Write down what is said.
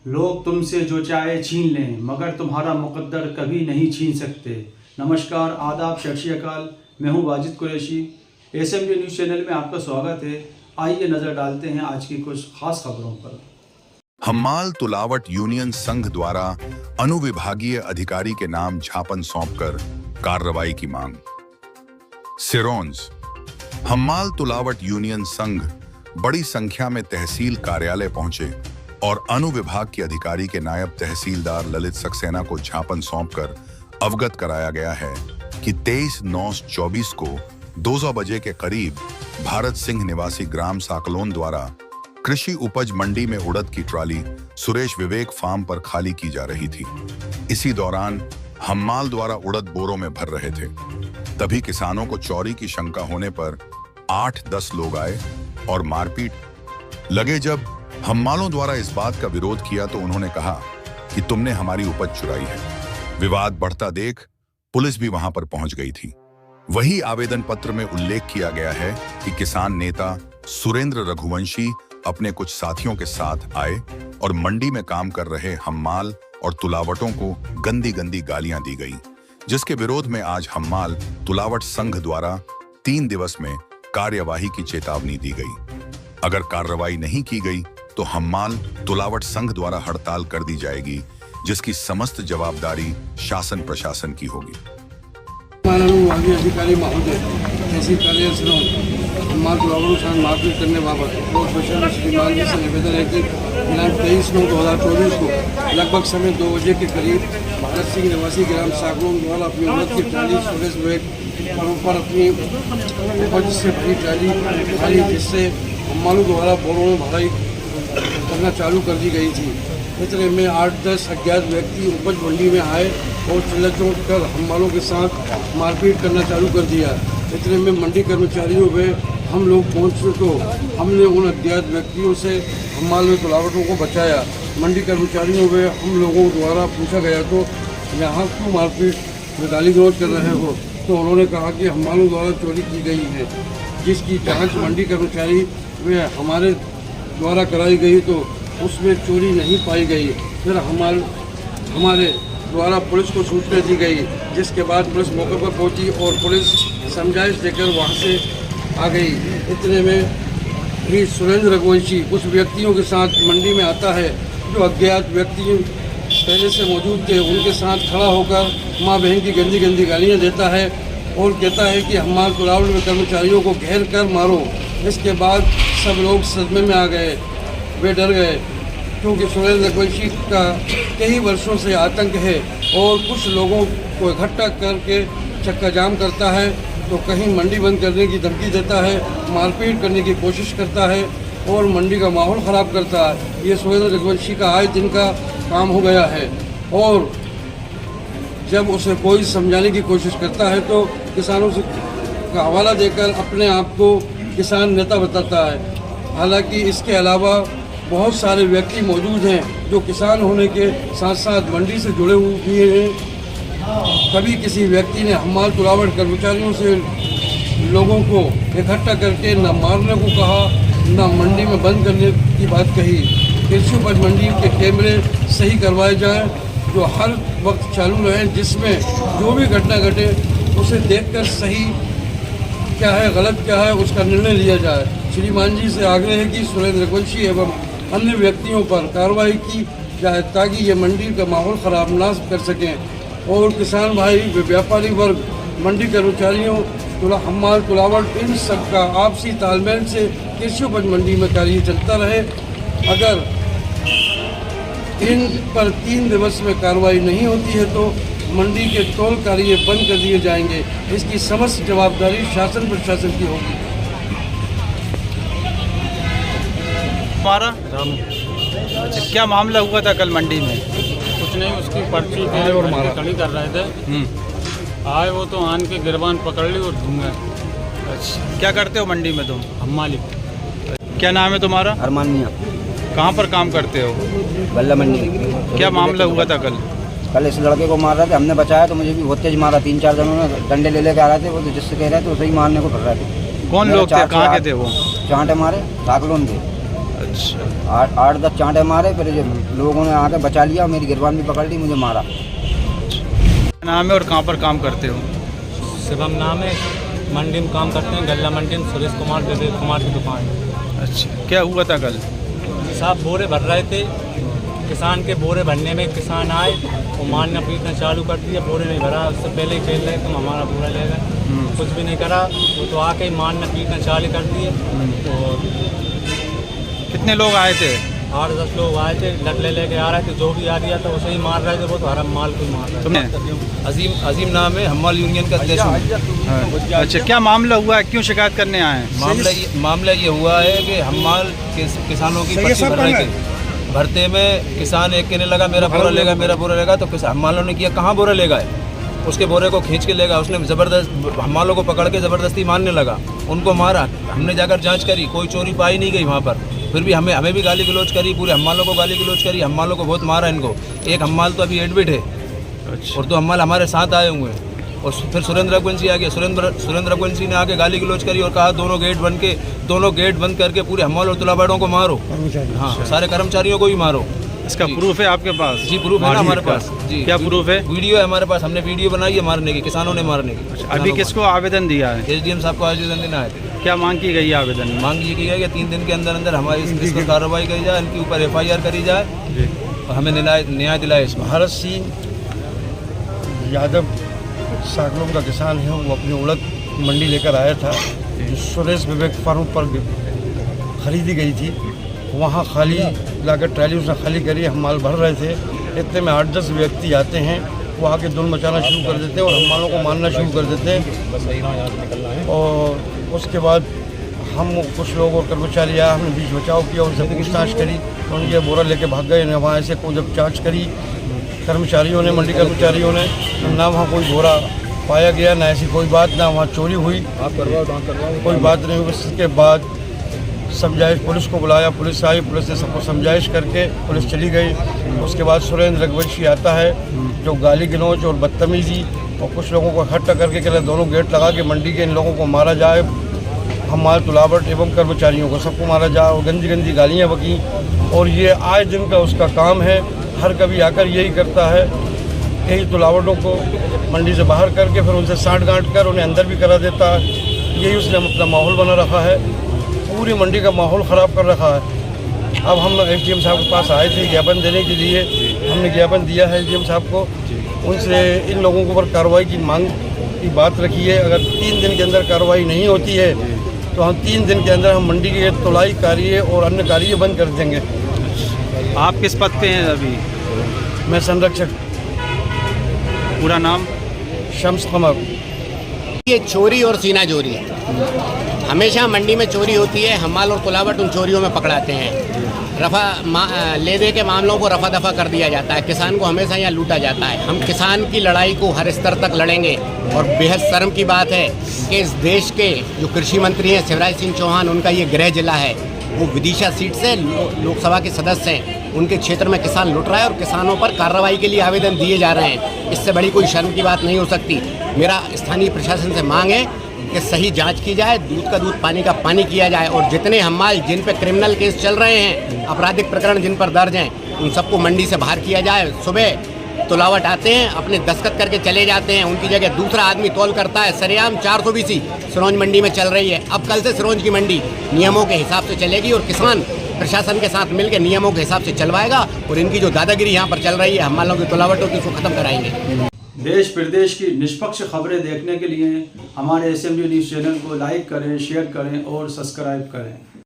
लोग तुमसे जो चाहे छीन लें मगर तुम्हारा मुकद्दर कभी नहीं छीन सकते। नमस्कार, आदाब, सत श्री अकाल। मैं हूं Wajid Qureshi. SMD news channel में आपका स्वागत है। आइए नज़र डालते हैं आज की कुछ खास खबरों पर। हम्माल तुलावट यूनियन संघ द्वारा अनुविभागीय अधिकारी के नाम ज्ञापन सौंपकर कार्रवाई की मांग। सिरोंज हम्माल तुलावट यूनियन संघ बड़ी संख्या में तहसील कार्यालय पहुंचे और अनुविभाग के अधिकारी के नायब तहसीलदार ललित सक्सेना को ज्ञापन सौंपकर अवगत कराया गया है कि 23/9/24 को 2 बजे के करीब भारत सिंह निवासी ग्राम साकलोन द्वारा कृषि उपज मंडी में उड़द की ट्राली सुरेश विवेक फार्म पर खाली की जा रही थी। इसी दौरान हम्माल द्वारा उड़द बोरों में भर रहे थे। तभी किसानों को चोरी की शंका होने पर 8-10 लोग आए और मारपीट लगे। जब हम्मालों द्वारा इस बात का विरोध किया तो उन्होंने कहा कि तुमने हमारी उपज चुराई है। विवाद बढ़ता देख पुलिस भी वहां पर पहुंच गई थी। वही आवेदन पत्र में उल्लेख किया गया है कि किसान नेता सुरेंद्र रघुवंशी अपने कुछ साथियों के साथ आए और मंडी में काम कर रहे हम्माल और तुलावटों को गंदी गंदी गालियां दी गई, जिसके विरोध में आज हम्माल तुलावट संघ द्वारा 3 दिवस में कार्यवाही की चेतावनी दी गई। अगर कार्रवाई नहीं की गई तो हम्माल तुलावट संघ द्वारा हड़ताल कर दी जाएगी, जिसकी समस्त जवाबदारी शासन प्रशासन की होगी। माननीय अधिकारी महोदय, तहसील कार्यालय सिरोंज हम्माल तुलावट के साथ मारपीट करने बाबत लोक प्रशासन श्रीमान जी से निवेदन है कि दिनांक 23/9/2024 को लगभग समय 2 बजे के करीब भारत सिंह निवासी ग्राम साकलोन द्वारा अपनी उड़द की ट्राली सुरेश विवेक पर अपनी उपज से भरी ट्राली खाली, जिससे हम्मालों द्वारा बोरों में भराई करना चालू कर दी गई थी। इतने में 8-10 अज्ञात व्यक्ति उपज मंडी में आए और चिल्लाचों कर हम्मालों के साथ मारपीट करना चालू कर दिया। इतने में मंडी कर्मचारियों में हम लोग पहुँचे तो हमने उन अज्ञात व्यक्तियों से हम्माल में तुलावटों को बचाया। मंडी कर्मचारियों में हम लोगों द्वारा पूछा गया तो यहाँ क्यों मारपीट गाली गलौज कर रहे हो, तो उन्होंने कहा कि हम्मालों द्वारा चोरी की गई है, जिसकी जाँच मंडी कर्मचारी वे हमारे द्वारा कराई गई तो उसमें चोरी नहीं पाई गई। फिर हमारे द्वारा पुलिस को सूचना दी गई, जिसके बाद पुलिस मौके पर पहुंची और पुलिस समझाइश देकर वहां से आ गई। इतने में ही सुरेंद्र रघुवंशी उस व्यक्तियों के साथ मंडी में आता है जो अज्ञात व्यक्ति पहले से मौजूद थे, उनके साथ खड़ा होकर माँ बहन की गंदी गंदी गालियाँ देता है और कहता है कि हम्माल तुलावट में कर्मचारियों को घेर कर मारो। इसके बाद सब लोग सदमे में आ गए, वे डर गए, क्योंकि सुरेंद्र रघुवंशी का कई वर्षों से आतंक है और कुछ लोगों को इकट्ठा करके चक्का जाम करता है, तो कहीं मंडी बंद करने की धमकी देता है, मारपीट करने की कोशिश करता है और मंडी का माहौल ख़राब करता है। ये सुरेंद्र रघुवंशी का आए दिन का काम हो गया है और जब उसे कोई समझाने की कोशिश करता है तो किसानों से का हवाला देकर अपने आप को किसान नेता बताता है। हालांकि इसके अलावा बहुत सारे व्यक्ति मौजूद हैं जो किसान होने के साथ साथ मंडी से जुड़े हुए हैं। कभी किसी व्यक्ति ने हम्माल तुलावट कर्मचारियों से लोगों को इकट्ठा करके न मारने को कहा, न मंडी में बंद करने की बात कही। कृषि उपज मंडी के कैमरे सही करवाए जाएं, जो हर वक्त चालू रहें, जिसमें जो भी घटना घटे उसे देखकर सही क्या है गलत क्या है उसका निर्णय लिया जाए। श्रीमान जी से आग्रह है कि सुरेंद्र रघुवंशी एवं अन्य व्यक्तियों पर कार्रवाई की जाए ताकि ये मंडी का माहौल ख़राब ना कर सकें और किसान भाई व व्यापारी वर्ग, मंडी कर्मचारियों, हम्माल तुलावट, इन सब का आपसी तालमेल से कृषि उपज मंडी में कार्य चलता रहे। अगर इन पर 3 दिवस में कार्रवाई नहीं होती है तो मंडी के टोल कार्य बंद कर दिए जाएंगे। इसकी समस्त जवाबदारी शासन प्रशासन की होगी। हमारा अच्छा, क्या मामला हुआ था कल मंडी में? कुछ नहीं, उसकी पर्ची दे और खड़ी कर रहे थे, आए वो तो आन के गिरबान पकड़ ली और घूम गए। अच्छा, क्या करते हो मंडी में तुम? हम्माली। क्या नाम है तुम्हारा? अरमान मियाँ। कहाँ पर काम करते हो? बल्ला मंडी। क्या मामला हुआ था कल? कल इस लड़के को मार रहे थे, हमने बचाया तो मुझे भी बहुत तेज मारा। 3-4 जनों ने डंडे ले लेके आ रहे थे, वो तो जिससे कह रहे थे उसे ही मारने को पड़ रहे थे। कौन लोग थे, कहाँ के थे वो? चांटे मारे साकलोन के। अच्छा। 8-10 चांटे मारे, फिर जो लोगों ने आके बचा लिया, मेरी गिरबान भी पकड़ ली, मुझे मारा। नाम है और कहाँ पर काम करते हो? शिवम नाम है, मंडी में काम करते हैं, गल्ला मंडी में। सुरेश कुमार विवेक कुमार की दुकान है। अच्छा, क्या हुआ था कल? साहब बोरे भर रहे थे, किसान के बोरे भरने में किसान आए और मारना पीटना चालू कर दिया। बोरे नहीं भरा, उससे पहले ही खेल रहे तुम हमारा बोरा ले गए, कुछ भी नहीं करा। वो तो आके ही मारना पीटना चालू कर दिए। और कितने लोग आए थे? 8-10 लोग आए थे, लटले लेके आ रहे थे, जो भी आ दिया था उसे ही मार रहे थे। वो तो हरम माल को ही मार रहे तुमने? अजीम नाम है, हमाल यूनियन का अध्यक्ष हूँ। अच्छा, क्या मामला हुआ है, क्यों शिकायत करने आए हैं? मामला ये हुआ है कि हमाल किसानों की पर्ची भर रहे थे। भरते में किसान एक कहने लगा मेरा बोरा लेगा, मेरा बोरा लेगा। तो हमालों ने किया, कहाँ बोरा लेगा है? उसके बोरे को खींच के लेगा। उसने ज़बरदस्त हमालों को पकड़ के ज़बरदस्ती मारने लगा, उनको मारा। हमने जाकर जांच करी, कोई चोरी पाई नहीं गई वहाँ पर। फिर भी हमें भी गाली गलौज करी, पूरे हमालों को गाली गलौज करी, हमालों को बहुत मारा इनको। एक हमाल तो अभी एडमिट है। अच्छा। और 2 हमाल हमारे साथ आए हुए हैं। और फिर सुरेंद्र रघुवंशी आ गया। सुरेंद्र रघुवंशी ने आके गाली गलौज करी और कहा दोनों गेट बंद करके पूरे हमाल और तुलाबाड़ों को मारो। हाँ, सारे कर्मचारियों को भी मारो। इसका प्रूफ है आपके पास? जी, प्रूफ है ना हमारे पास। जी, क्या प्रूफ है? वीडियो है हमारे पास, हमने वीडियो बनाई है मारने की, किसानों ने मारने की। अभी किसको आवेदन दिया है? SDM साहब को आवेदन देना है। क्या मांग की गई है आवेदन में? मांग ये की गई कि 3 दिन के अंदर अंदर हमारी इस पर कार्रवाई करी जाए, इनके ऊपर FIR करी जाए और हमें न्याय दिलाए। इसमें भारत सिंह यादव सागलों का किसान है, वो अपनी उड़द मंडी लेकर आया था, जो सुरेश विवेक फार्म पर खरीदी गई थी। वहाँ खाली लाकर ट्रैली उसने खाली करी, हम माल भर रहे थे। इतने में 8-10 व्यक्ति आते हैं, वो आके धुन मचाना शुरू कर देते हैं और हम मालों को मारना शुरू कर देते हैं। और उसके बाद हम कुछ लोग और कर्मचारी आए, हमने बीच बचाव किया, उनसे पूछताछ करी, उनके बोरा लेके भाग गए। वहाँ ऐसे को जब जाँच करी कर्मचारियों ने, मंडी कर्मचारियों ने, ना वहाँ कोई बोरा पाया गया, ना ऐसी कोई बात, ना वहाँ चोरी हुई, कोई बात नहीं हुई। उसके बाद समझाइश, पुलिस को बुलाया, पुलिस आई, पुलिस ने सबको समझाइश करके पुलिस चली गई। उसके बाद सुरेंद्र रघुवंशी आता है, जो गाली गलौज और बदतमीजी और कुछ लोगों को इकट्ठा करके कहते दोनों गेट लगा के मंडी के इन लोगों को मारा जाए, हमाल तुलावट एवं कर्मचारियों को सबको मारा जाए और गंदी गंदी गालियाँ बकी। और ये आए दिन का उसका काम है, हर कभी आकर यही करता है, कई तुलावटों को मंडी से बाहर करके फिर उनसे साँठ गांठ कर उन्हें अंदर भी करा देता है। यही उसने अपना माहौल बना रखा है, पूरी मंडी का माहौल ख़राब कर रखा है। अब हम SDM साहब के पास आए थे ज्ञापन देने के लिए, हमने ज्ञापन दिया है SDM साहब को। उनसे इन लोगों के ऊपर कार्रवाई की मांग की बात रखी है। अगर 3 दिन के अंदर कार्रवाई नहीं होती है तो हम 3 दिन के अंदर हम मंडी के तुलाई कार्य और अन्य कार्य बंद कर देंगे। आप किस पद पे हैं अभी? मैं संरक्षक। पूरा नाम? शम्स कमर। ये चोरी और सीना चोरी है। हमेशा मंडी में चोरी होती है, हमाल और तुलावट उन चोरियों में पकड़ाते हैं। ले दे के मामलों को रफा दफा कर दिया जाता है, किसान को हमेशा यहाँ लूटा जाता है। हम किसान की लड़ाई को हर स्तर तक लड़ेंगे। और बेहद शर्म की बात है कि इस देश के जो कृषि मंत्री हैं शिवराज सिंह चौहान, उनका ये गृह जिला है, वो विदिशा सीट से लोकसभा के सदस्य हैं, उनके क्षेत्र में किसान लुट रहा है और किसानों पर कार्रवाई के लिए आवेदन दिए जा रहे हैं। इससे बड़ी कोई शर्म की बात नहीं हो सकती। मेरा स्थानीय प्रशासन से मांग है कि सही जांच की जाए, दूध का दूध पानी का पानी किया जाए और जितने हमाल जिन पे क्रिमिनल केस चल रहे हैं, आपराधिक प्रकरण जिन पर दर्ज हैं, उन सबको मंडी से बाहर किया जाए। सुबह तुलावट आते हैं, अपने दस्तखत करके चले जाते हैं, उनकी जगह दूसरा आदमी तौल करता है। सरेआम 420 सिरोंज मंडी में चल रही है। अब कल से सिरोंज की मंडी नियमों के हिसाब से चलेगी और किसान प्रशासन के साथ मिलकर नियमों के हिसाब से चलवाएगा और इनकी जो दादागिरी यहाँ पर चल रही है, हमालों की तुलावट होती है, उसको खत्म कराएंगे। देश प्रदेश की निष्पक्ष खबरें देखने के लिए हमारे SMG न्यूज़ चैनल को लाइक करें, शेयर करें और सब्सक्राइब करें।